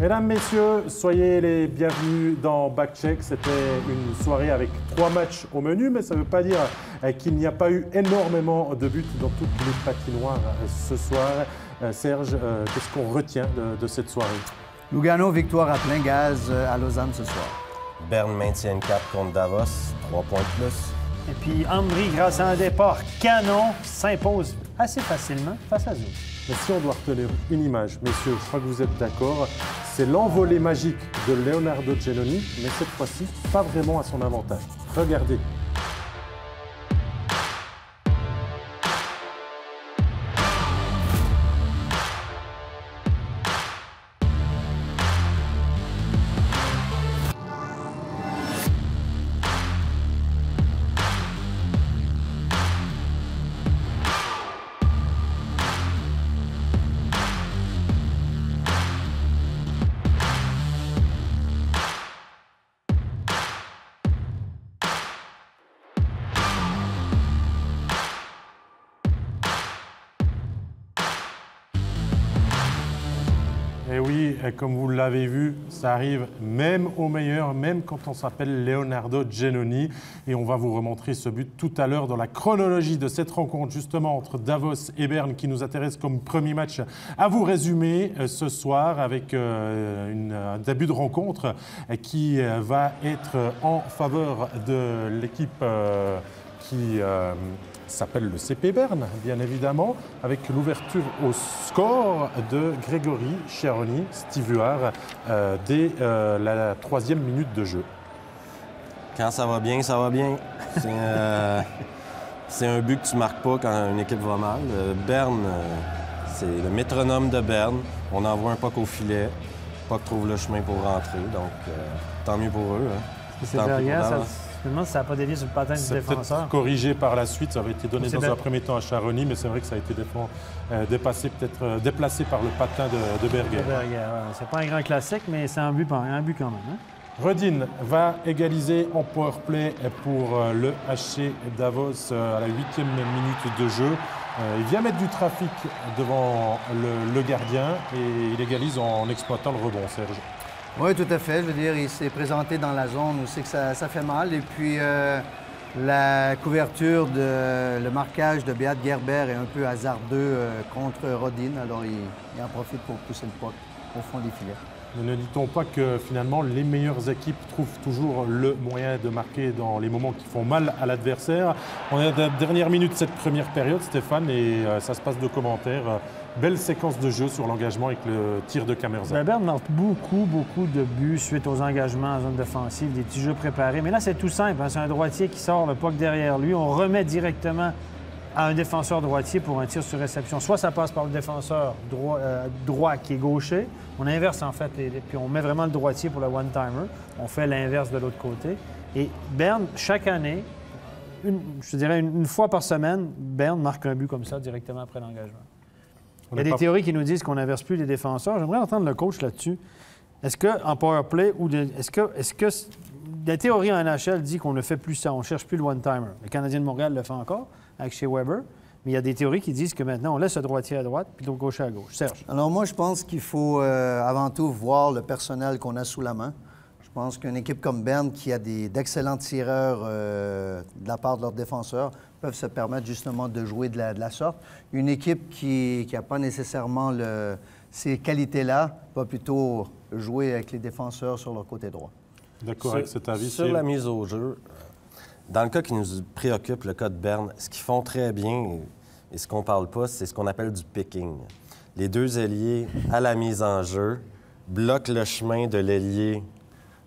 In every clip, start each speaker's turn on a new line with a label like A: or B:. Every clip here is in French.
A: Mesdames, Messieurs, soyez les bienvenus dans Backcheck. C'était une soirée avec 3 matchs au menu, mais ça ne veut pas dire qu'il n'y a pas eu énormément de buts dans toutes les patinoires ce soir. Serge, qu'est-ce qu'on retient de cette soirée?
B: Lugano, victoire à plein gaz à Lausanne ce soir.
C: Berne maintient le cap contre Davos, 3 points de plus.
D: Et puis Ambry, grâce à un départ canon, s'impose assez facilement face à Zouk.
A: Mais si on doit retenir une image, messieurs, je crois que vous êtes d'accord, c'est l'envolée magique de Leonardo Giannoni, mais cette fois-ci, pas vraiment à son avantage. Regardez. Et oui, comme vous l'avez vu, ça arrive même au meilleur, même quand on s'appelle Leonardo Giannoni. Et on va vous remontrer ce but tout à l'heure dans la chronologie de cette rencontre, justement, entre Davos et Berne, qui nous intéresse comme premier match à vous résumer ce soir avec un début de rencontre qui va être en faveur de l'équipe qui s'appelle le CP Berne, bien évidemment, avec l'ouverture au score de Grégory Chiaroni, Steve Huard, dès la 3e minute de jeu.
C: Quand ça va bien, ça va bien. C'est un but que tu marques pas quand une équipe va mal. Berne, c'est le métronome de Berne. On envoie un puck au filet. Puck trouve le chemin pour rentrer, donc tant mieux pour eux. Hein.
D: C'est derrière, je me demande si ça n'a pas dévié sur le patin du défenseur.
A: Peut-être corrigé par la suite, ça avait été donné dans un premier temps à Chiaroni, mais c'est vrai que ça a été déplacé par le patin de Berger.
D: C'est pas un grand classique, mais c'est un but quand même. Hein?
A: Redin va égaliser en powerplay pour le HC Davos à la 8e minute de jeu. Il vient mettre du trafic devant le gardien et il égalise en exploitant le rebond, Serge.
B: Oui, tout à fait. Je veux dire, il s'est présenté dans la zone où c'est que ça fait mal. Et puis, la couverture, le marquage de Beat Gerber est un peu hasardeux contre Rodin. Alors, il en profite pour pousser le puck au fond des filets.
A: Ne dit-on pas que finalement les meilleures équipes trouvent toujours le moyen de marquer dans les moments qui font mal à l'adversaire? On est à la dernière minute de cette première période, Stéphane, et ça se passe de commentaires. Belle séquence de jeu sur l'engagement avec le tir de Camerza.
D: Berne marque beaucoup de buts suite aux engagements en zone défensive, des petits jeux préparés. Mais là, c'est tout simple. Hein? C'est un droitier qui sort le puck derrière lui. On remet directement à un défenseur droitier pour un tir sur réception. Soit ça passe par le défenseur droit qui est gaucher. On inverse en fait, puis on met vraiment le droitier pour le one-timer. On fait l'inverse de l'autre côté. Et Berne, chaque année, je dirais une fois par semaine, Berne marque un but comme ça directement après l'engagement. Il y a des théories qui nous disent qu'on n'inverse plus les défenseurs. J'aimerais entendre le coach là-dessus. Est-ce qu'en power play ou est-ce que la théorie en NHL dit qu'on ne fait plus ça, on ne cherche plus le one-timer. Le Canadien de Montréal le fait encore avec chez Weber. Mais il y a des théories qui disent que maintenant, on laisse le droitier à droite puis le gaucher à gauche. Serge?
B: Alors moi, je pense qu'il faut avant tout voir le personnel qu'on a sous la main. Je pense qu'une équipe comme Berne, qui a d'excellents tireurs de la part de leurs défenseurs, peuvent se permettre justement de jouer de la sorte. Une équipe qui n'a pas nécessairement ces qualités-là va plutôt jouer avec les défenseurs sur leur côté droit.
A: D'accord avec cet avis?
C: Sur la mise au jeu, dans le cas qui nous préoccupe, le cas de Berne, ce qu'ils font très bien et ce qu'on ne parle pas, c'est ce qu'on appelle du picking. Les deux ailiers, à la mise en jeu, bloquent le chemin de l'ailier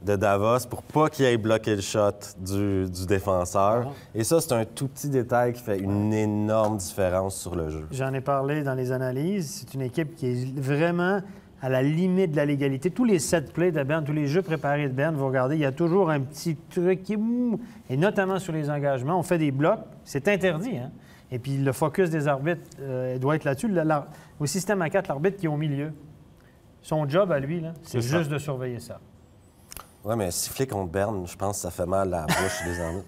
C: de Davos pour pas qu'il aille bloquer le shot du défenseur. Et ça, c'est un tout petit détail qui fait une énorme différence sur le jeu.
D: J'en ai parlé dans les analyses. C'est une équipe qui est vraiment à la limite de la légalité. Tous les set plays de Berne, tous les jeux préparés de Berne, vous regardez, il y a toujours un petit truc qui... Et notamment sur les engagements, on fait des blocs. C'est interdit, hein? Et puis le focus des arbitres doit être là-dessus. Au système A4, l'arbitre qui est au milieu, son job à lui, c'est juste de surveiller ça.
C: Oui, mais siffler contre Berne, je pense que ça fait mal à la bouche des arbitres.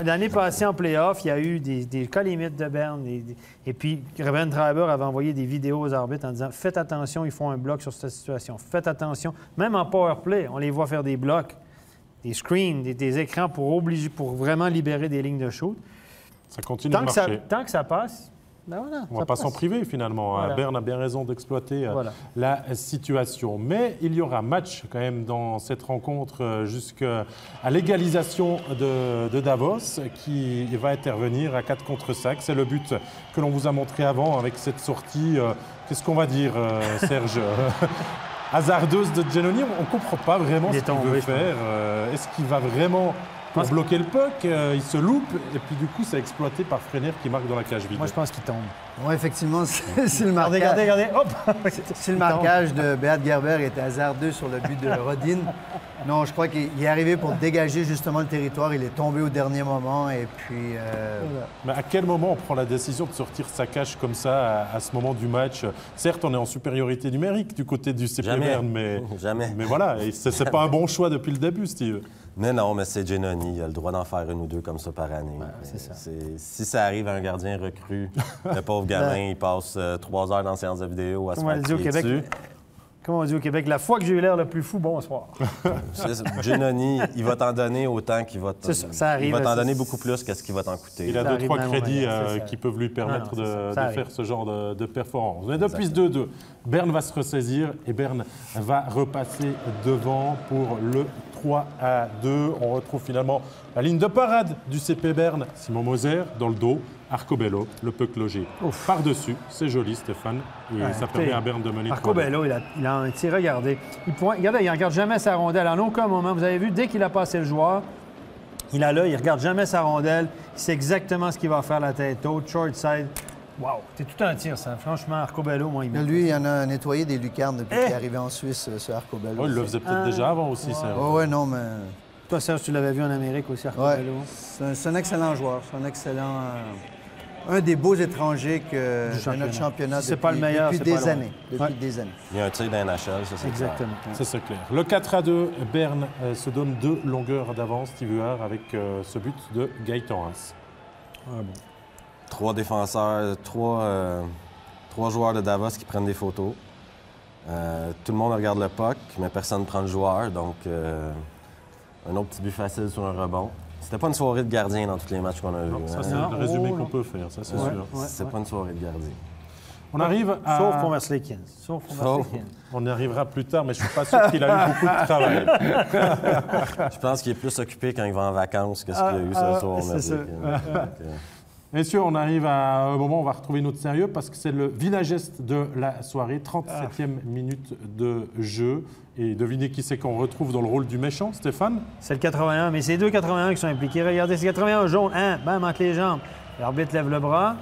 D: L'année passée, en play-off, il y a eu des cas limites de Berne. Et puis, Reuben Treiber avait envoyé des vidéos aux arbitres en disant « Faites attention, ils font un bloc sur cette situation. Faites attention. » Même en power play, on les voit faire des blocs, des screens, des écrans pour vraiment libérer des lignes de shoot.
A: Ça continue de marcher.
D: Tant que ça passe... Ben voilà,
A: on ne va pas s'en priver finalement.
D: Voilà.
A: Berne a bien raison d'exploiter la situation. Mais il y aura match quand même dans cette rencontre jusqu'à l'égalisation de Davos qui va intervenir à 4 contre 5. C'est le but que l'on vous a montré avant avec cette sortie. Qu'est-ce qu'on va dire, Serge hasardeuse de Giannoni. On ne comprend pas vraiment ce qu'il veut faire. Est-ce qu'il va vraiment... Pour bloquer le puck, il se loupe et puis du coup, c'est exploité par Frener qui marque dans la cage vide.
D: Moi, je pense qu'il tombe.
B: Oui, effectivement, c'est le marquage.
D: Regardez, hop!
B: Si le marquage de Beat Gerber était hasardeux sur le but de Rodin, non, je crois qu'il est arrivé pour dégager justement le territoire. Il est tombé au dernier moment et puis...
A: Mais à quel moment on prend la décision de sortir sa cage comme ça à ce moment du match? Certes, on est en supériorité numérique du côté du CP Berne, mais...
C: Jamais.
A: Mais voilà, c'est pas un bon choix depuis le début, Steve.
C: Mais non, mais c'est Giannoni. Il a le droit d'en faire une ou deux comme ça par année.
D: C'est ça.
C: Si ça arrive à un gardien recru, le pauvre gamin, il passe 3 heures dans la séance de vidéo à se faire crier dessus.
D: Comment on dit au Québec? La fois que j'ai eu l'air le plus fou, bonsoir.
C: Giannoni, il va t'en donner autant qu'il va t'en... Il va t'en donner beaucoup plus qu'est-ce qu'il va t'en coûter.
A: Il a 2-3 crédits qui peuvent lui permettre de faire ce genre de performance. On est depuis 2-2. Berne va se ressaisir et Berne va repasser devant pour le 3-2. On retrouve finalement la ligne de parade du CP Berne. Simon Moser dans le dos. Arcobello, le puck logé par-dessus. C'est joli, Stéphane. Et ça permet à Berne de mener 3-2.
D: Arcobello, il a un tir, regardez. Regardez, il ne regarde jamais sa rondelle. En aucun moment, vous avez vu, dès qu'il a passé le joueur, il a là, il ne regarde jamais sa rondelle. Il sait exactement ce qu'il va faire la tête haute, short side. Wow, c'est tout un tir, ça. Franchement, Arcobello, moi, il m'a...
B: Lui, il en a nettoyé des lucarnes depuis qu'il est arrivé en Suisse, ce Arcobello.
A: Oh, il le faisait peut-être déjà avant aussi, ça.
B: Oui, non, mais...
D: Toi, Serge, tu l'avais vu en Amérique aussi, Arcobello.
B: Ouais, c'est un excellent joueur. C'est un excellent... un des beaux étrangers de notre championnat depuis des années. Des années.
C: Il y a un tir d'NHL, ça c'est
D: exactement.
C: Clair.
A: Ça c'est clair. Le 4-2, Berne se donne 2 longueurs d'avance, Steve Huard, avec ce but de Gaëtan Haas.
D: Ah, bon.
C: 3 défenseurs, 3 joueurs de Davos qui prennent des photos. Tout le monde regarde le puck, mais personne ne prend le joueur. Donc, un autre petit but facile sur un rebond. C'était pas une soirée de gardien dans tous les matchs qu'on a vus.
A: Ça, c'est le résumé qu'on peut faire, ça, c'est sûr.
C: C'est pas une soirée de gardien.
A: On arrive à...
D: Sauf pour Merzlikins.
A: On y arrivera plus tard, mais je ne suis pas sûr qu'il a eu beaucoup de travail.
C: Je pense qu'il est plus occupé quand il va en vacances que ce qu'il a eu ce soir.
D: C'est ça.
A: Messieurs, on arrive à un moment où on va retrouver notre sérieux parce que c'est le villageste de la soirée, 37e minute de jeu. Et devinez qui c'est qu'on retrouve dans le rôle du méchant, Stéphane?
D: C'est le 81, mais c'est les 2 81 qui sont impliqués. Regardez, c'est 81 jaune, bam, entre les jambes. L'arbitre lève le bras.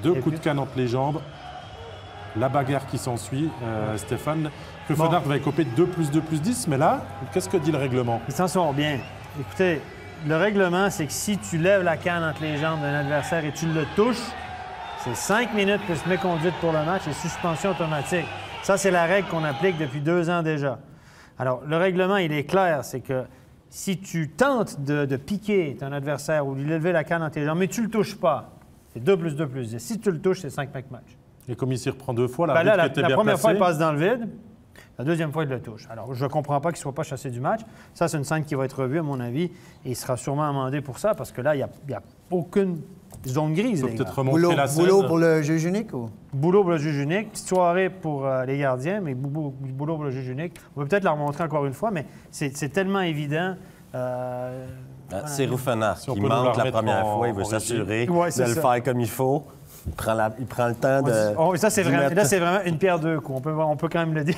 A: 2 coups de canne entre les jambes. La bagarre qui s'ensuit, Stéphane. Fenard va écoper 2+2+10, mais là, qu'est-ce que dit le règlement?
D: Ils s'en sortent bien. Écoutez, le règlement, c'est que si tu lèves la canne entre les jambes d'un adversaire et tu le touches, c'est 5 minutes plus méconduite pour le match et suspension automatique. Ça, c'est la règle qu'on applique depuis 2 ans déjà. Alors, le règlement, il est clair, c'est que si tu tentes de piquer ton adversaire ou de lui lever la canne entre tes jambes, mais tu ne le touches pas, c'est 2+2+10. Si tu le touches, c'est 5 matchs.
A: Et comme il s'y reprend 2 fois,
D: la première fois, il passe dans le vide. La deuxième fois, il le touche. Alors, je ne comprends pas qu'il ne soit pas chassé du match. Ça, c'est une scène qui va être revue, à mon avis, et il sera sûrement amendé pour ça, parce que là, il n'y a aucune zone grise.
A: Il faut peut-être remontrer la scène.
B: Boulot pour le juge unique ou?
D: Boulot pour le juge unique. Petite soirée pour les gardiens, mais boulot pour le juge unique. On va peut-être la remontrer encore une fois, mais c'est tellement évident.
C: C'est Rouffenard qui manque la première fois. Il veut s'assurer de le faire comme il faut. Il prend le temps de...
D: Ça, c'est vraiment une pierre deux coups. On peut quand même le dire.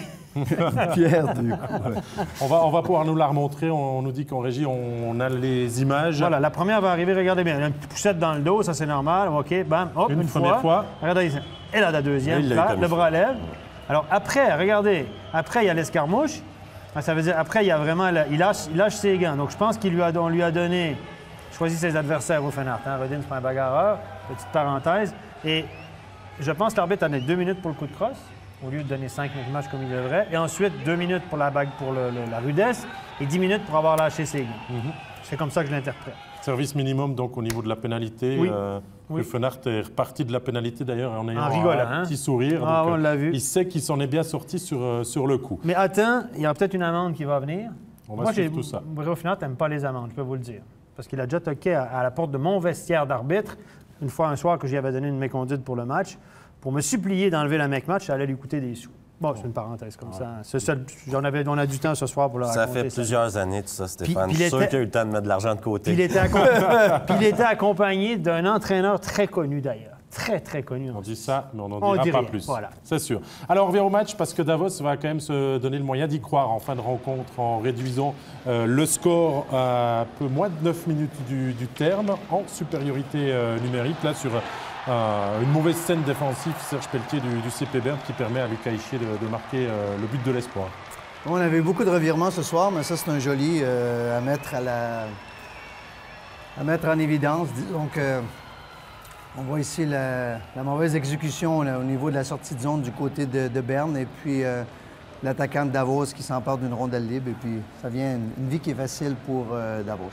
B: Pierre deux coups.
A: On va pouvoir nous la remontrer. On nous dit qu'en régie, on a les images.
D: Voilà, la première va arriver. Regardez bien. Il y a une petite poussette dans le dos. Ça, c'est normal. OK, bam, hop, une
A: première fois.
D: Regardez ici. Et là, la deuxième. Le bras lève. Alors, après, regardez. Après, il y a l'escarmouche. Ça veut dire, après, il y a vraiment... Il lâche ses gants. Donc, je pense qu'on lui a donné... Choisit ses adversaires au Fenart. Rodin, c'est pas un bagarreur. Petite parenthèse. Et je pense que l'arbitre en a 2 minutes pour le coup de crosse. au lieu de donner 5 minutes de match comme il devrait. Et ensuite, 2 minutes pour la bague pour la rudesse et 10 minutes pour avoir lâché ses gants. C'est comme ça que je l'interprète.
A: Service minimum, donc, au niveau de la pénalité.
D: Oui.
A: Le Fenart est reparti de la pénalité, d'ailleurs, en ayant
D: rigolant,
A: un petit sourire.
D: Ah,
A: donc,
D: on l'a vu.
A: Il sait qu'il s'en est bien sorti sur le coup.
D: Mais attends, il y a peut-être une amende qui va venir.
A: On va suivre tout ça.
D: Bruno Fenart n'aime pas les amendes, je peux vous le dire. Parce qu'il a déjà toqué à la porte de mon vestiaire d'arbitre, une fois un soir que j'y avais donné une méconduite pour le match, pour me supplier d'enlever la mec-match, ça allait lui coûter des sous. Bon, c'est une parenthèse comme ça. On a du temps ce soir pour le raconter.
C: Ça fait plusieurs années, tout ça, Stéphane.
D: Puis
C: Je suis sûr qu'il a eu le temps de mettre de l'argent de côté.
D: Puis il était accompagné d'un entraîneur très connu, d'ailleurs. Très, très connu.
A: On dit ça, mais on n'en dira pas plus.
D: Voilà.
A: C'est sûr. Alors, on revient au match parce que Davos va quand même se donner le moyen d'y croire en fin de rencontre en réduisant le score à un peu moins de 9 minutes du terme en supériorité numérique. Là, sur une mauvaise scène défensive, Serge Pelletier du CP Berne qui permet à Lucas Ischier de marquer le but de l'espoir.
B: On avait eu beaucoup de revirements ce soir, mais ça, c'est un joli à mettre en évidence. Donc, on voit ici la mauvaise exécution là, au niveau de la sortie de zone du côté de Berne et puis l'attaquant de Davos qui s'empare d'une rondelle libre. Et puis, ça vient une vie qui est facile pour Davos.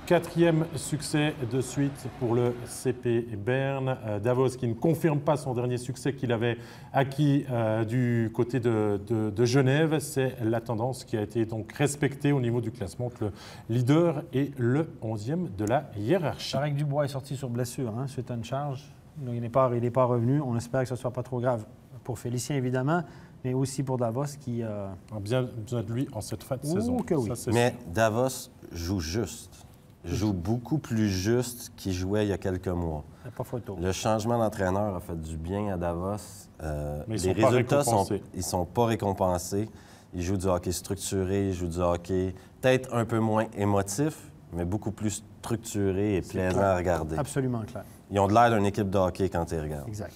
A: 4e succès de suite pour le CP Berne. Davos qui ne confirme pas son dernier succès qu'il avait acquis du côté de Genève. C'est la tendance qui a été donc respectée au niveau du classement entre le leader et le 11e de la hiérarchie.
D: Charles Dubois est sorti sur blessure suite à une charge. Donc, il n'est pas revenu. On espère que ce ne soit pas trop grave pour Félicien, évidemment, mais aussi pour Davos qui
A: a bien besoin de lui en cette fin de saison.
D: Que oui.
A: Ça,
C: mais Davos joue juste. Joue beaucoup plus juste qu'il jouait il y a quelques mois.
D: Pas photo.
C: Le changement d'entraîneur a fait du bien à Davos.
A: Mais
C: les résultats sont pas récompensés. Il joue du hockey structuré, il joue du hockey peut-être un peu moins émotif, mais beaucoup plus structuré et plaisant à regarder.
D: Absolument clair.
C: Ils ont de l'air d'une équipe de hockey quand ils regardent.
D: Exact.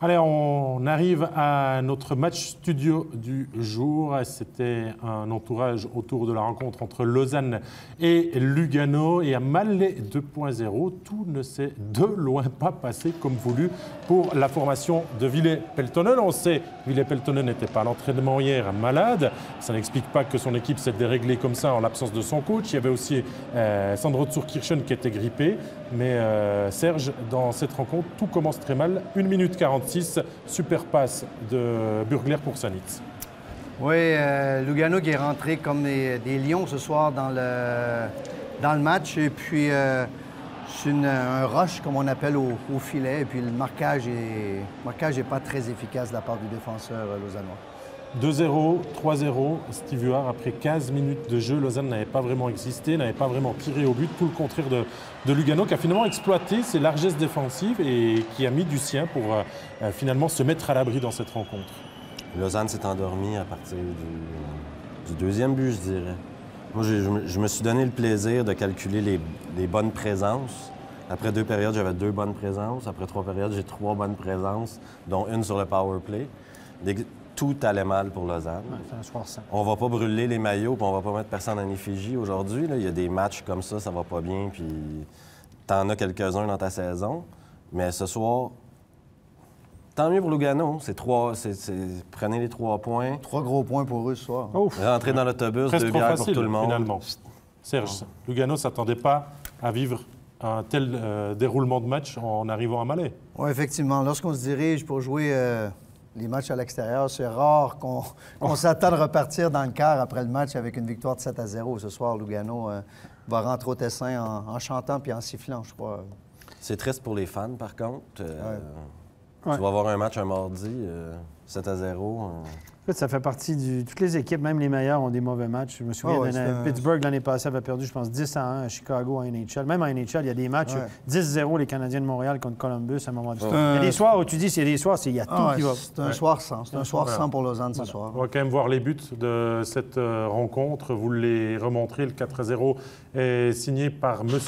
A: Allez, on arrive à notre match studio du jour. C'était un entourage autour de la rencontre entre Lausanne et Lugano. Et à Mallet 2.0, tout ne s'est de loin pas passé comme voulu pour la formation de Ville Peltonen. On sait que Ville Peltonen n'était pas à l'entraînement hier, malade. Ça n'explique pas que son équipe s'est déréglée comme ça en l'absence de son coach. Il y avait aussi Sandro Zurkirchen qui était grippé. Mais Serge, dans cette rencontre, tout commence très mal. 1 minute 46, super passe de Burgler pour Sanitz.
B: Oui, Lugano qui est rentré comme des lions ce soir dans le match. Et puis, c'est un rush, comme on appelle, au filet. Et puis, le marquage est pas très efficace de la part du défenseur lausannois.
A: 2-0, 3-0, Steve Huard, après 15 minutes de jeu, Lausanne n'avait pas vraiment existé, n'avait pas vraiment tiré au but, tout le contraire de Lugano, qui a finalement exploité ses largesses défensives et qui a mis du sien pour finalement se mettre à l'abri dans cette rencontre.
C: Lausanne s'est endormi à partir du deuxième but, je dirais. Moi, je me suis donné le plaisir de calculer les bonnes présences. Après 2 périodes, j'avais 2 bonnes présences. Après 3 périodes, j'ai 3 bonnes présences, dont une sur le power play. Tout allait mal pour Lausanne.
D: Ouais, c'est un soir sans.
C: On va pas brûler les maillots, puis on va pas mettre personne en effigie aujourd'hui. Il y a des matchs comme ça va pas bien, puis t'en as quelques-uns dans ta saison. Mais ce soir, tant mieux pour Lugano. Prenez les 3 points.
B: 3 gros points pour eux ce soir.
C: Rentrez dans l'autobus,
A: Presque
C: 2
A: trop
C: bières
A: facile,
C: pour tout le monde.
A: finalement. Serge, Lugano ne s'attendait pas à vivre un tel déroulement de match en arrivant à Mallet.
B: Oui, effectivement. Lorsqu'on se dirige pour jouer les matchs à l'extérieur, c'est rare qu'on s'attend de repartir dans le quart après le match avec une victoire de 7-0. Ce soir, Lugano va rentrer au Tessin en chantant puis en sifflant, je crois.
C: C'est triste pour les fans, par contre.
D: Ouais.
C: Tu vas avoir un match un mardi, 7-0.
D: Écoute, ça fait partie toutes les équipes, même les meilleures, ont des mauvais matchs. Je me souviens Pittsburgh, l'année passée, avait perdu, je pense, 10-1 à Chicago en NHL. Même en NHL, il y a des matchs 10-0, les Canadiens de Montréal contre Columbus à un moment donné. Il y a des soirs où tu dis, il y a tout qui va.
B: C'est un soir sans. C'est un soir sans pour Lausanne ce soir.
A: On va quand même voir les buts de cette rencontre. Vous les remontrez. Le 4-0 est signé par M.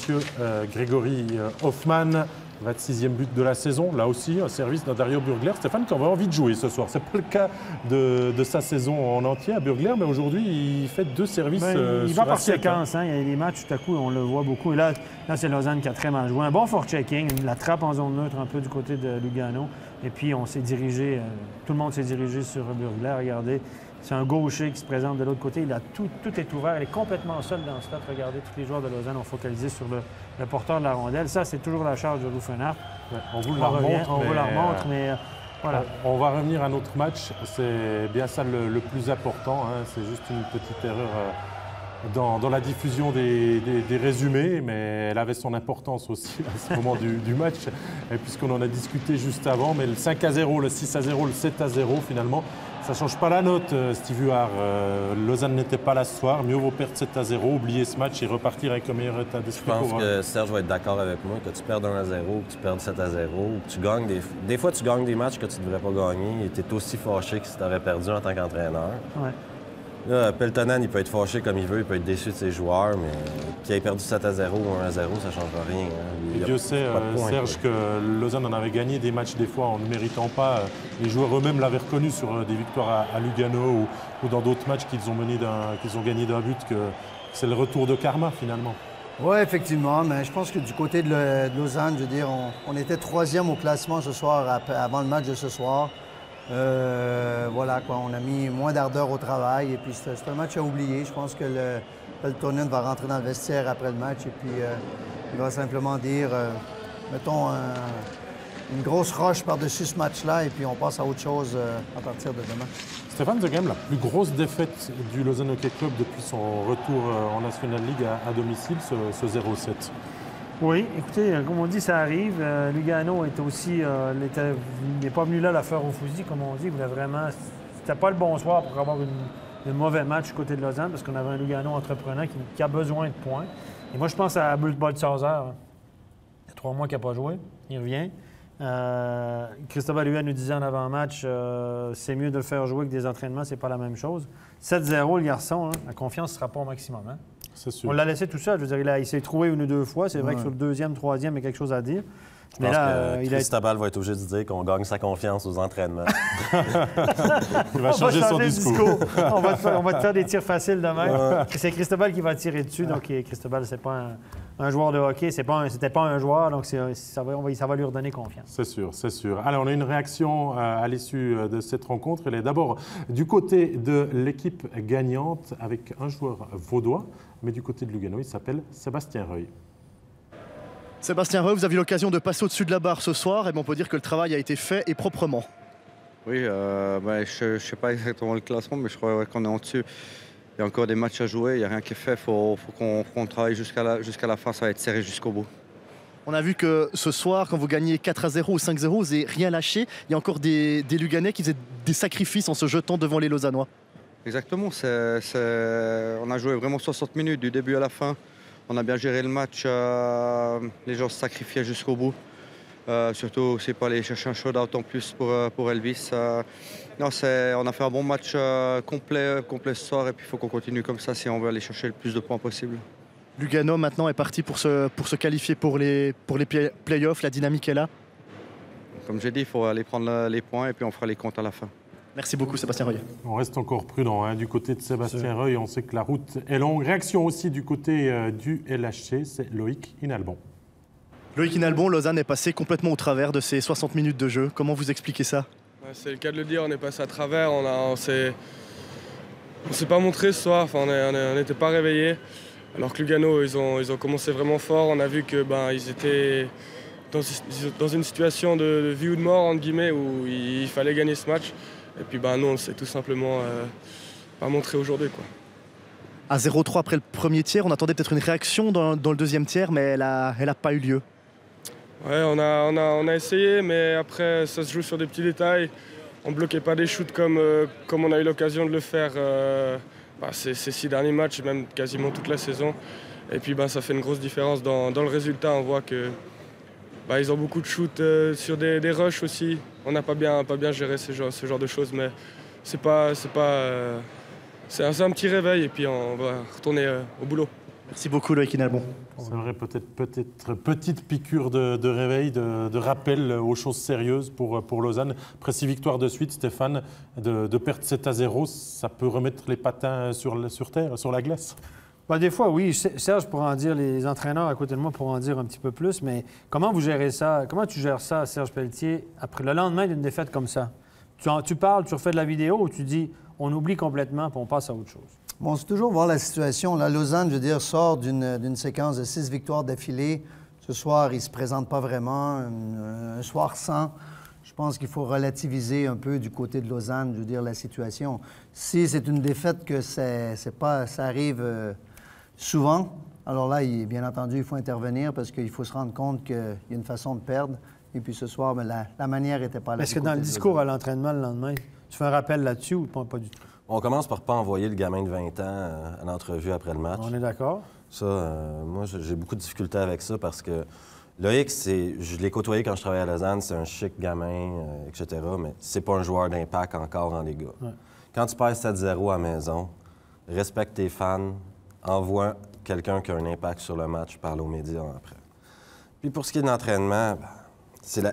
A: Grégory Hoffman. 26e but de la saison, là aussi, un service de Dario Burgler. Stéphane qui avait envie de jouer ce soir. Ce n'est pas le cas de sa saison en entier à Burgler, mais aujourd'hui, il fait 2 services.
D: Il va par séquence. Il y a des matchs, tout à coup, on le voit beaucoup. Et là c'est Lausanne qui a très mal joué. Un bon forechecking, la trappe en zone neutre un peu du côté de Lugano. Et puis, on s'est dirigé, tout le monde s'est dirigé sur Burglar. Regardez, c'est un gaucher qui se présente de l'autre côté. Tout est ouvert. Il est complètement seul dans le stade. Regardez, tous les joueurs de Lausanne ont focalisé sur le porteur de la rondelle. Ça, c'est toujours la charge de Rouffenard.
A: Ouais, on vous la remontre,
D: mais voilà.
A: On va revenir à notre match. C'est bien ça le plus important. Hein. C'est juste une petite erreur dans la diffusion des résumés, mais elle avait son importance aussi à ce moment du match, et puisqu'on en a discuté juste avant. Mais le 5-0, le 6-0, le 7-0, finalement, ça ne change pas la note, Steve Huard. Lausanne n'était pas là ce soir. Mieux vaut perdre 7-0, oublier ce match et repartir avec un meilleur état d'esprit.
C: Je pense que Serge va être d'accord avec moi, que tu perds 1-0, que tu perds 7-0, que tu gagnes des fois, tu gagnes des matchs que tu ne devrais pas gagner et tu es aussi fâché que si tu aurais perdu en tant qu'entraîneur.
D: Ouais.
C: Là, Peltonen, il peut être fâché comme il veut, il peut être déçu de ses joueurs, mais qu'il ait perdu 7-0 ou 1-0, ça ne change rien. Hein.
A: Et Dieu sait, Serge, que Lausanne en avait gagné des matchs des fois en ne méritant pas. Les joueurs eux-mêmes l'avaient reconnu sur des victoires à Lugano ou dans d'autres matchs qu'ils ont gagnés d'un but, que c'est le retour de karma finalement.
B: Oui, effectivement, mais je pense que du côté de Lausanne, je veux dire, on était 3e au classement ce soir, avant le match de ce soir. Voilà, quoi, on a mis moins d'ardeur au travail et puis c'est un match à oublier. Je pense que Peltonen va rentrer dans le vestiaire après le match et puis il va simplement dire, mettons une grosse roche par-dessus ce match-là et puis on passe à autre chose à partir de demain.
A: Stéphane, c'est quand même la plus grosse défaite du Lausanne Hockey Club depuis son retour en National League à domicile, ce 0-7.
D: Oui, écoutez, comme on dit, ça arrive. Lugano est aussi, n'est pas venu là la fleur au fusil, comme on dit. Il voulait vraiment, c'était pas le bon soir pour avoir un mauvais match du côté de Lausanne, parce qu'on avait un Lugano entreprenant qui a besoin de points. Et moi, je pense à Boltzhauser. Il y a 3 mois qu'il n'a pas joué. Il revient. Christophe Huet nous disait en avant-match, c'est mieux de le faire jouer que des entraînements, c'est pas la même chose. 7-0, le garçon, hein, la confiance ne sera pas au maximum. Hein?
A: C'est sûr.
D: On l'a laissé tout seul. Je veux dire, il s'est trouvé 1 ou 2 fois. C'est vrai que sur le 2e, 3e, il y a quelque chose à dire.
C: Je pense que Cristobal va être obligé de dire qu'on gagne sa confiance aux entraînements.
A: Il va changer son discours.
D: On va te faire des tirs faciles demain. C'est Cristobal qui va tirer dessus. Donc, Cristobal, c'est pas un joueur de hockey. C'était pas un joueur. Donc, ça va lui redonner confiance.
A: C'est sûr, c'est sûr. Alors, on a une réaction à l'issue de cette rencontre. Elle est d'abord du côté de l'équipe gagnante avec un joueur vaudois. Mais du côté de Lugano, il s'appelle Sébastien Reuil.
E: Sébastien Reuil, vous avez eu l'occasion de passer au-dessus de la barre ce soir. Et on peut dire que le travail a été fait et proprement.
F: Oui, je ne sais pas exactement le classement, mais je crois qu'on est en dessus. Il y a encore des matchs à jouer, il n'y a rien qui est fait. Il faut qu'on travaille jusqu'à la fin, ça va être serré jusqu'au bout.
E: On a vu que ce soir, quand vous gagnez 4-0 ou 5-0, vous n'avez rien lâché. Il y a encore des Luganais qui faisaient des sacrifices en se jetant devant les Lausannois.
F: Exactement, on a joué vraiment 60 minutes du début à la fin. On a bien géré le match, les gens se sacrifiaient jusqu'au bout. Surtout, c'est pas aller chercher un shootout en plus pour Elvis. Non, on a fait un bon match complet ce soir et puis il faut qu'on continue comme ça si on veut aller chercher le plus de points possible.
E: Lugano maintenant est parti pour se qualifier pour les playoffs, la dynamique est là.
F: Comme j'ai dit, il faut aller prendre les points et puis on fera les comptes à la fin.
E: Merci beaucoup Sébastien Reuil.
A: On reste encore prudent hein, du côté de Sébastien Reuil. On sait que la route est longue. Réaction aussi du côté du LHC, c'est Loïc Hinalbon.
E: Loïc Hinalbon, Lausanne est passé complètement au travers de ces 60 minutes de jeu. Comment vous expliquez ça?
G: C'est le cas de le dire, on est passé à travers. On s'est pas montré ce soir, enfin, on n'était pas réveillés. Alors que Lugano, ils ont commencé vraiment fort. On a vu que ils étaient dans une situation de vie ou de mort, entre guillemets, où il fallait gagner ce match. Et puis nous, on s'est tout simplement pas montré aujourd'hui.
E: À 0-3 après le premier tiers, on attendait peut-être une réaction dans le deuxième tiers, mais elle a pas eu lieu.
G: Ouais, on a essayé, mais après, ça se joue sur des petits détails. On ne bloquait pas des shoots comme on a eu l'occasion de le faire ces 6 derniers matchs, même quasiment toute la saison. Et puis ça fait une grosse différence dans le résultat. On voit que ils ont beaucoup de shoots sur des rushs aussi. On n'a pas bien géré ce genre de choses, mais c'est un petit réveil et puis on va retourner au boulot.
E: Merci beaucoup Loïc Hinalbon.
A: C'est vrai, peut-être petite piqûre de réveil, de rappel aux choses sérieuses pour Lausanne. Après 6 victoires de suite, Stéphane, de perdre 7-0, ça peut remettre les patins sur terre, sur la glace?
D: Ben, des fois, oui. Serge pourra en dire, les entraîneurs à côté de moi pourront en dire un petit peu plus, mais comment vous gérez ça? Comment tu gères ça, Serge Pelletier, après le lendemain d'une défaite comme ça? Tu parles, tu refais de la vidéo ou tu dis on oublie complètement puis on passe à autre chose?
B: Bon, c'est toujours voir la situation. La Lausanne, je veux dire, sort d'une séquence de 6 victoires d'affilée. Ce soir, ils ne se présentent pas vraiment. Un soir sans. Je pense qu'il faut relativiser un peu du côté de Lausanne, je veux dire, la situation. Si c'est une défaite que ça arrive souvent, alors là, bien entendu, il faut intervenir parce qu'il faut se rendre compte qu'il y a une façon de perdre. Et puis ce soir, la manière n'était pas là.
D: Est-ce que dans le discours à l'entraînement le lendemain, tu fais un rappel là-dessus ou pas du tout?
C: On commence par ne pas envoyer le gamin de 20 ans à l'entrevue après le match.
D: On est d'accord?
C: Ça, moi, j'ai beaucoup de difficultés avec ça parce que Loïc, je l'ai côtoyé quand je travaillais à Lausanne, c'est un chic gamin, etc., mais c'est pas un joueur d'impact encore en Liga. Ouais. Quand tu perds 7-0 à la maison, respecte tes fans, envoie quelqu'un qui a un impact sur le match, parle aux médias après. Puis pour ce qui est de l'entraînement,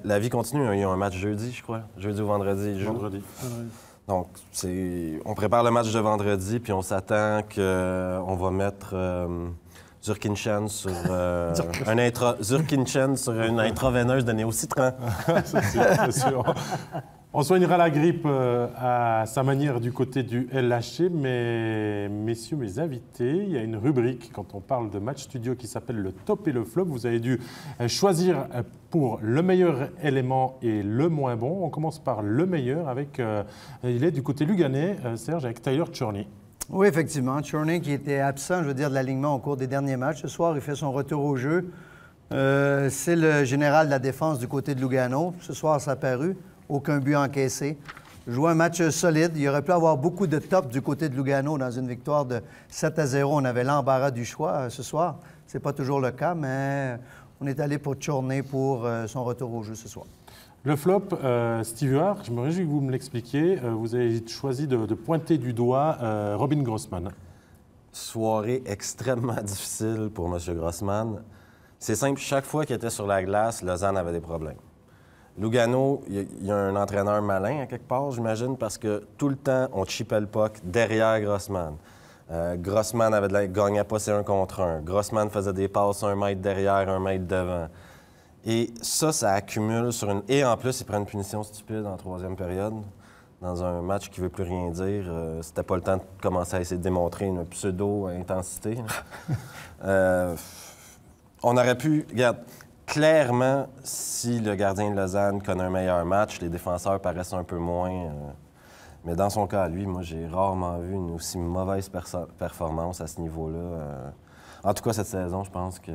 C: la vie continue. Il y a un match jeudi, je crois. Jeudi ou vendredi.
A: Vendredi.
C: Donc, on prépare le match de vendredi, puis on s'attend qu'on va mettre Zurkindchen sur une intraveineuse de néocitran.
A: C'est sûr. On soignera la grippe à sa manière du côté du LHC, mais messieurs, mes invités, il y a une rubrique quand on parle de match studio qui s'appelle le top et le flop. Vous avez dû choisir pour le meilleur élément et le moins bon. On commence par le meilleur avec, il est du côté luganais, Serge, avec Tyler Chorny.
B: Oui, effectivement. Chorny qui était absent, je veux dire, de l'alignement au cours des derniers matchs. Ce soir, il fait son retour au jeu. C'est le général de la défense du côté de Lugano. Ce soir, ça a paru. Aucun but encaissé. Jouer un match solide. Il aurait pu avoir beaucoup de top du côté de Lugano dans une victoire de 7-0. On avait l'embarras du choix ce soir. Ce n'est pas toujours le cas, mais on est allé pour Chorny pour son retour au jeu ce soir.
A: Le flop, Steve Huard, je me réjouis que vous me l'expliquiez. Vous avez choisi de pointer du doigt Robin Grossman.
C: Soirée extrêmement difficile pour M. Grossman. C'est simple, chaque fois qu'il était sur la glace, Lausanne avait des problèmes. Lugano, il y a un entraîneur malin à quelque part, j'imagine, parce que tout le temps, on chipait le puck derrière Grossman. Grossman gagnait pas ses 1 contre 1. Grossman faisait des passes 1 mètre derrière, 1 mètre devant. Et ça accumule sur une... Et en plus, il prend une punition stupide en 3e période, dans un match qui ne veut plus rien dire. C'était pas le temps de commencer à essayer de démontrer une pseudo-intensité. On aurait pu... Regarde, clairement, si le gardien de Lausanne connaît un meilleur match, les défenseurs paraissent un peu moins. Mais dans son cas, lui, moi, j'ai rarement vu une aussi mauvaise performance à ce niveau-là. En tout cas, cette saison, je pense que...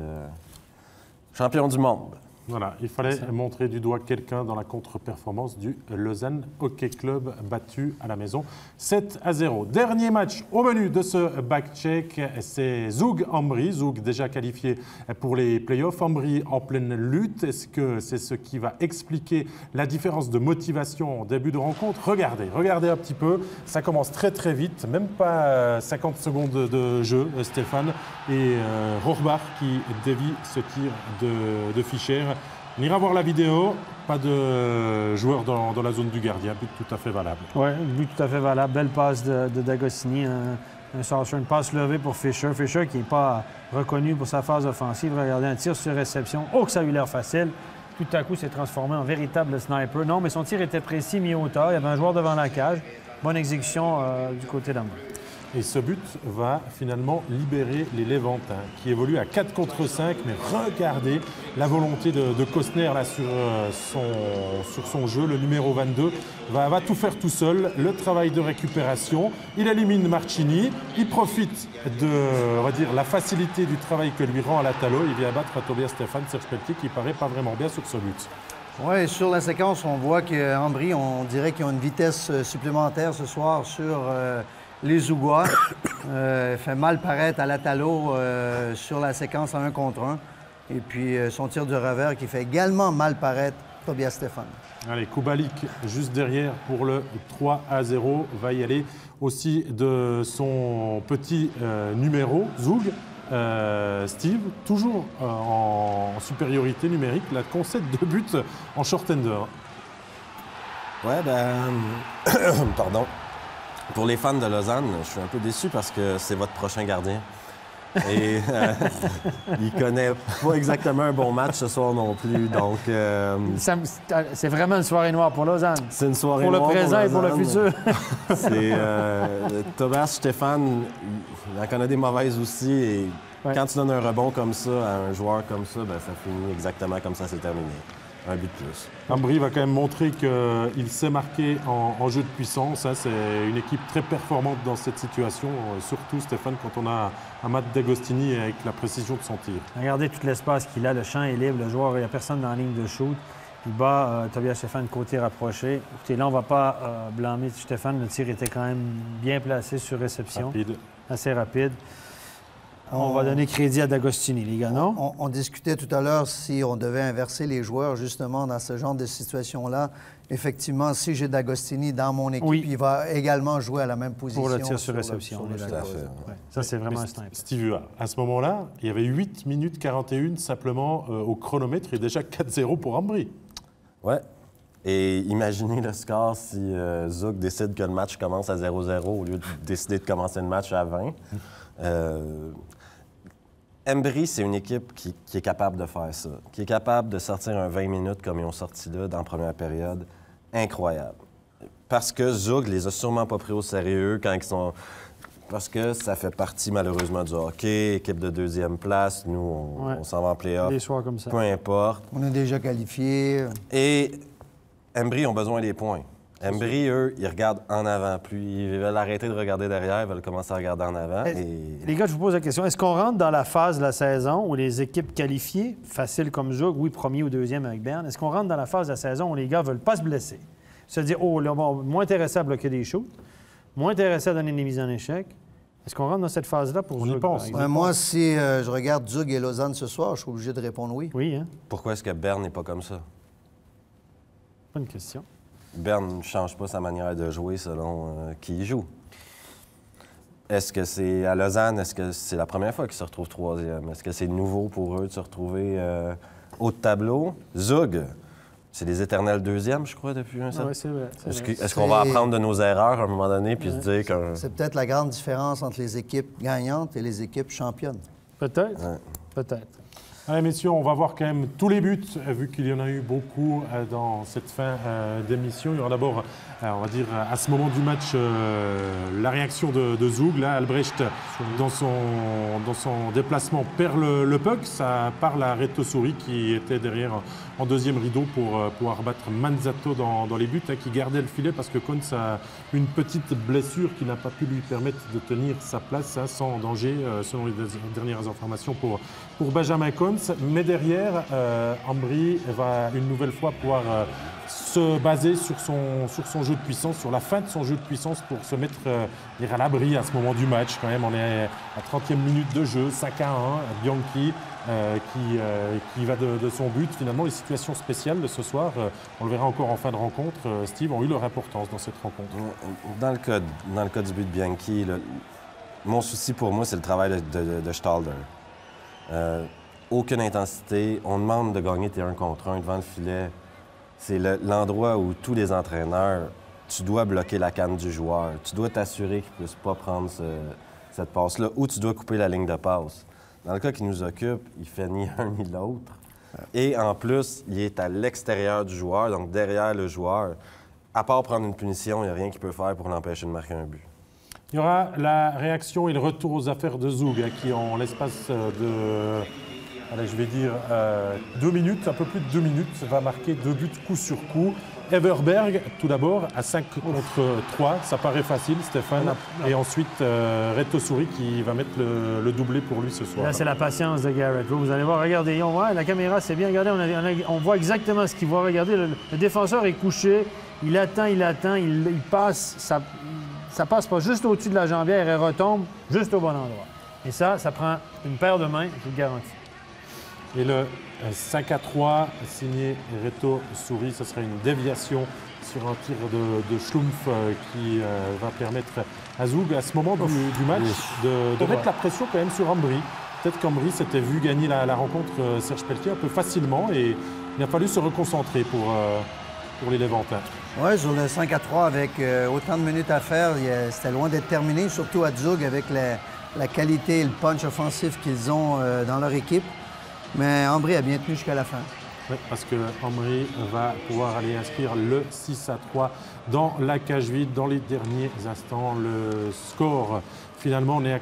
C: Champion du monde.
A: Voilà, il fallait montrer du doigt quelqu'un dans la contre-performance du Lausanne Hockey Club battu à la maison 7-0. Dernier match au menu de ce back-check, c'est Zug-Ambry. Zug déjà qualifié pour les playoffs. Ambry en pleine lutte. Est-ce que c'est ce qui va expliquer la différence de motivation en début de rencontre? Regardez un petit peu. Ça commence très très vite, même pas 50 secondes de jeu, Stéphane. Et Rohrbach qui dévie ce tir de Fischer. On ira voir la vidéo, pas de joueur dans la zone du gardien, but tout à fait valable.
D: Oui, but tout à fait valable. Belle passe de D'Agostini, une passe levée pour Fischer. Fischer qui n'est pas reconnu pour sa phase offensive. Regardez, un tir sur réception. Oh, que ça a eu l'air facile. Tout à coup, s'est transformé en véritable sniper. Non, mais son tir était précis, mis hauteur. Il y avait un joueur devant la cage. Bonne exécution du côté d'Ambry.
A: Et ce but va finalement libérer les Léventins, qui évoluent à 4 contre 5. Mais regardez la volonté de Costner là, sur son jeu. Le numéro 22 va tout faire tout seul. Le travail de récupération. Il élimine Marchini. Il profite de, on va dire, la facilité du travail que lui rend Alatalo. Il vient battre Tobias Stéphane, Serge Pelletier, qui paraît pas vraiment bien sur ce but.
B: Oui, sur la séquence, on voit qu'Ambry, on dirait qu'ils ont une vitesse supplémentaire ce soir sur... les Zougois. Fait mal paraître Alatalo sur la séquence à 1 contre 1. Et puis son tir de revers qui fait également mal paraître Tobias Stéphane.
A: Allez, Kubalik juste derrière pour le 3-0. Va y aller aussi de son petit numéro, Zug. Steve, toujours en supériorité numérique, la concède de but en short-hander.
C: Ouais, pardon. Pour les fans de Lausanne, je suis un peu déçu parce que c'est votre prochain gardien. Et il connaît pas exactement un bon match ce soir non plus. Donc,
D: C'est vraiment une soirée noire pour Lausanne.
C: c'est une soirée
D: Pour le
C: noire
D: présent et pour le
C: Lausanne.
D: futur.
C: C'est Tobias Stéphane, il en connaît des mauvaises aussi. Et
D: Ouais.
C: quand tu donnes un rebond comme ça à un joueur comme ça, ben, ça finit exactement comme ça s'est terminé. Un but de plus.
A: Ambry va quand même montrer qu'il sait marquer en jeu de puissance. Hein. C'est une équipe très performante dans cette situation, surtout Stéphane, quand on a un Matt D'Agostini avec la précision de son tir.
D: Regardez tout l'espace qu'il a. Le champ est libre. Le joueur, il n'y a personne dans la ligne de shoot. Il bat Tobias Stéphane côté rapproché. Écoutez, là, on ne va pas blâmer Stéphane. Le tir était quand même bien placé sur réception.
A: Rapide.
D: Assez rapide. On va donner crédit à D'Agostini, les gars, non?
B: On discutait tout à l'heure si on devait inverser les joueurs, justement, dans ce genre de situation-là. Effectivement, si j'ai D'Agostini dans mon équipe,
D: Oui.
B: il va également jouer à la même position.
D: Pour le tir sur
B: sur le-
D: réception,
B: sur
D: on
B: le
D: est
B: shoot.
D: d'accord. Ouais. Ça, c'est vraiment
A: Mais
D: un sniper.
A: Steve, à ce moment-là, il y avait 8 minutes 41 simplement au chronomètre et déjà 4-0 pour Ambry.
C: Ouais. Et imaginez le score si Zouk décide que le match commence à 0-0 au lieu de décider de commencer le match à 20. Ambry, c'est une équipe qui est capable de faire ça, qui est capable de sortir un 20 minutes comme ils ont sorti là dans la première période. Incroyable. Parce que Zouk les a sûrement pas pris au sérieux quand ils sont... Parce que ça fait partie malheureusement du hockey, équipe de deuxième place, nous on s'en va en play-off,
D: Des soirs comme ça.
C: peu importe.
B: On est déjà qualifié.
C: Et Ambry ont besoin des points. Ambry, eux, ils regardent en avant. Plus ils veulent arrêter de regarder derrière, ils veulent commencer à regarder en avant.
D: Les gars, je vous pose la question. Est-ce qu'on rentre dans la phase de la saison où les équipes qualifiées, faciles comme Zouk, oui, premier ou deuxième avec Berne, est-ce qu'on rentre dans la phase de la saison où les gars ne veulent pas se blesser? Se dire, oh, là, on va moins intéressé à bloquer des shoots, moins intéressé à donner des mises en échec. Est-ce qu'on rentre dans cette phase-là pour
A: On y
D: Zouk,
A: pense.
D: par exemple?
B: Moi, si je regarde Zug et Lausanne ce soir, je suis obligé de répondre oui.
D: Oui, hein?
C: Pourquoi est-ce que Berne n'est pas comme ça?
D: Bonne question.
C: Berne ne change pas sa manière de jouer selon qui il joue. Est-ce que c'est à Lausanne, est-ce que c'est la première fois qu'ils se retrouvent troisième? Est-ce que c'est nouveau pour eux de se retrouver haut de tableau? Zug, c'est les éternels deuxièmes, je crois, depuis un certain
D: Oui, c'est vrai. c'est vrai.
C: Est-ce qu'on va apprendre de nos erreurs à un moment donné puis se dire que...
B: C'est peut-être la grande différence entre les équipes gagnantes et les équipes championnes.
D: Peut-être.
C: Ouais.
D: Peut-être.
A: Allez, messieurs, on va voir quand même tous les buts, vu qu'il y en a eu beaucoup dans cette fin d'émission. Il y aura d'abord, on va dire, à ce moment du match, la réaction de Zug. Là, Albrecht, dans son déplacement, perd le puck. Ça parle à Reto Souri, qui était derrière en deuxième rideau pour pouvoir battre Manzatto dans les buts, hein, qui gardait le filet parce que Kuntz a une petite blessure qui n'a pas pu lui permettre de tenir sa place, hein, sans danger, selon les dernières informations pour Benjamin Kuntz. Mais derrière, Ambry va une nouvelle fois pouvoir se baser sur son jeu de puissance, sur la fin de son jeu de puissance pour se mettre à l'abri à ce moment du match. Quand même, on est à 30e minute de jeu, 5-1, Bianchi qui va de son but. Finalement, les situations spéciales de ce soir, on le verra encore en fin de rencontre, Steve, ont eu leur importance dans cette rencontre.
C: Dans le cas du but de Bianchi, mon souci pour moi, c'est le travail de Stalder. Aucune intensité. On demande de gagner tes 1 contre 1 devant le filet. C'est l'endroit où tous les entraîneurs, tu dois bloquer la canne du joueur. Tu dois t'assurer qu'il ne puisse pas prendre cette passe-là ou tu dois couper la ligne de passe. Dans le cas qui nous occupe, il fait ni un ni l'autre. Et en plus, il est à l'extérieur du joueur, donc derrière le joueur. À part prendre une punition, il n'y a rien qu'il peut faire pour l'empêcher de marquer un but.
A: Il y aura la réaction et le retour aux affaires de Zug, hein, qui en l'espace de... Allez, je vais dire 2 minutes, un peu plus de 2 minutes, va marquer 2 buts coup sur coup. Everberg, tout d'abord, à 5 contre 3. Ça paraît facile, Stéphane. Et ensuite, Reto Souri qui va mettre le doublé pour lui ce soir.
D: Là, c'est la patience de Garrett. Vous allez voir, regardez, on voit, la caméra, c'est bien regardé. On voit exactement ce qu'il voit. Regardez, le défenseur est couché. Il attend, il passe. Ça passe pas juste au-dessus de la jambière et retombe juste au bon endroit. Et ça prend une paire de mains, je vous le garantis.
A: Et le 5-3 signé Reto Souri, ce serait une déviation sur un tir de Schlumpf qui va permettre à Zug, à ce moment du match, de mettre la pression quand même sur Ambry. Peut-être qu'Ambry s'était vu gagner la rencontre Serge Pelletier un peu facilement et il a fallu se reconcentrer pour les Levantins.
B: Oui, sur le 5-3, avec autant de minutes à faire, c'était loin d'être terminé, surtout à Zug avec la qualité et le punch offensif qu'ils ont dans leur équipe. Mais Ambry a bien tenu jusqu'à la fin.
A: Oui, parce que Ambry va pouvoir aller inscrire le 6-3 dans la cage vide dans les derniers instants. Le score, finalement, n'est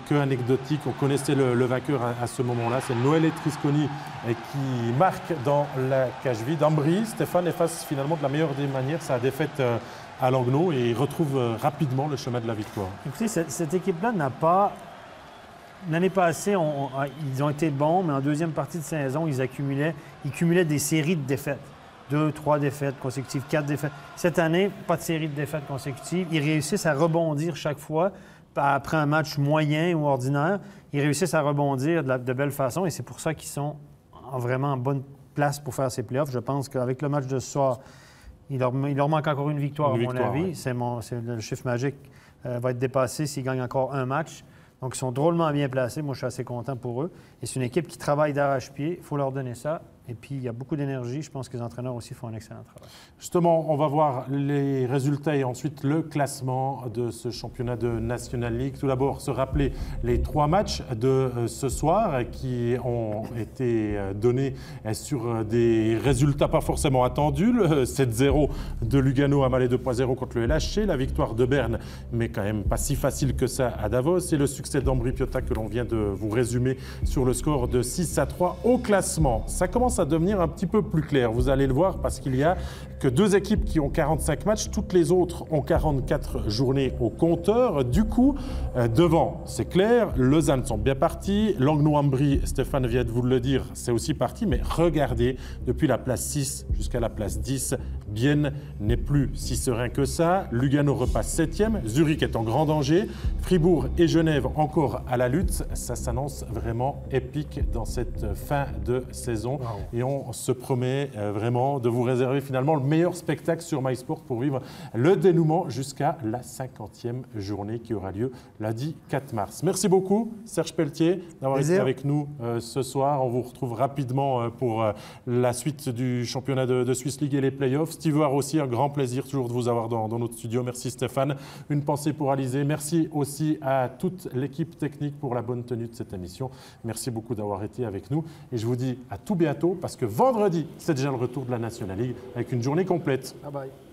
A: que anecdotique. On connaissait le vainqueur à ce moment-là. C'est Noël Trisconi qui marque dans la cage vide. Ambry, Stéphane, efface finalement de la meilleure des manières sa défaite à Langnau et retrouve rapidement le chemin de la victoire.
D: Écoutez, cette équipe-là n'a pas... L'année passée, ils ont été bons, mais en deuxième partie de saison, ils cumulaient des séries de défaites. 2, 3 défaites consécutives, 4 défaites. Cette année, pas de série de défaites consécutives. Ils réussissent à rebondir chaque fois. Après un match moyen ou ordinaire, ils réussissent à rebondir de belle façon et c'est pour ça qu'ils sont vraiment en bonne place pour faire ces playoffs. Je pense qu'avec le match de ce soir, il leur manque encore une victoire, à mon avis. Oui. Le chiffre magique va être dépassé s'ils gagnent encore un match. Donc, ils sont drôlement bien placés. Moi, je suis assez content pour eux. Et c'est une équipe qui travaille d'arrache-pied. Il faut leur donner ça. Et puis, il y a beaucoup d'énergie. Je pense que les entraîneurs aussi font un excellent travail.
A: Justement, on va voir les résultats et ensuite le classement de ce championnat de National League. Tout d'abord, se rappeler les 3 matchs de ce soir qui ont été donnés sur des résultats pas forcément attendus. Le 7-0 de Lugano à Malais 2.0 contre le LHC. La victoire de Berne, mais quand même pas si facile que ça à Davos. Et le succès d'Ambry Piotta que l'on vient de vous résumer sur le score de 6-3 au classement. Ça commence à devenir un petit peu plus clair. Vous allez le voir parce qu'il y a que 2 équipes qui ont 45 matchs. Toutes les autres ont 44 journées au compteur. Du coup, devant, c'est clair, Lausanne sont bien partis. Langnau-Ambry, Stéphane vient de vous le dire, c'est aussi parti. Mais regardez, depuis la place 6 jusqu'à la place 10, Bienne n'est plus si serein que ça. Lugano repasse 7e. Zurich est en grand danger. Fribourg et Genève encore à la lutte. Ça s'annonce vraiment épique dans cette fin de saison. Wow. Et on se promet vraiment de vous réserver finalement le meilleur spectacle sur MySport pour vivre le dénouement jusqu'à la 50e journée qui aura lieu lundi 4 mars. Merci beaucoup Serge Pelletier d'avoir été avec nous ce soir. On vous retrouve rapidement pour la suite du championnat de Swiss League et les playoffs. Steve War aussi, un grand plaisir toujours de vous avoir dans notre studio. Merci Stéphane. Une pensée pour Alizé. Merci aussi à toute l'équipe technique pour la bonne tenue de cette émission. Merci beaucoup d'avoir été avec nous et je vous dis à tout bientôt parce que vendredi, c'est déjà le retour de la National League avec une journée complète.
D: Bye bye.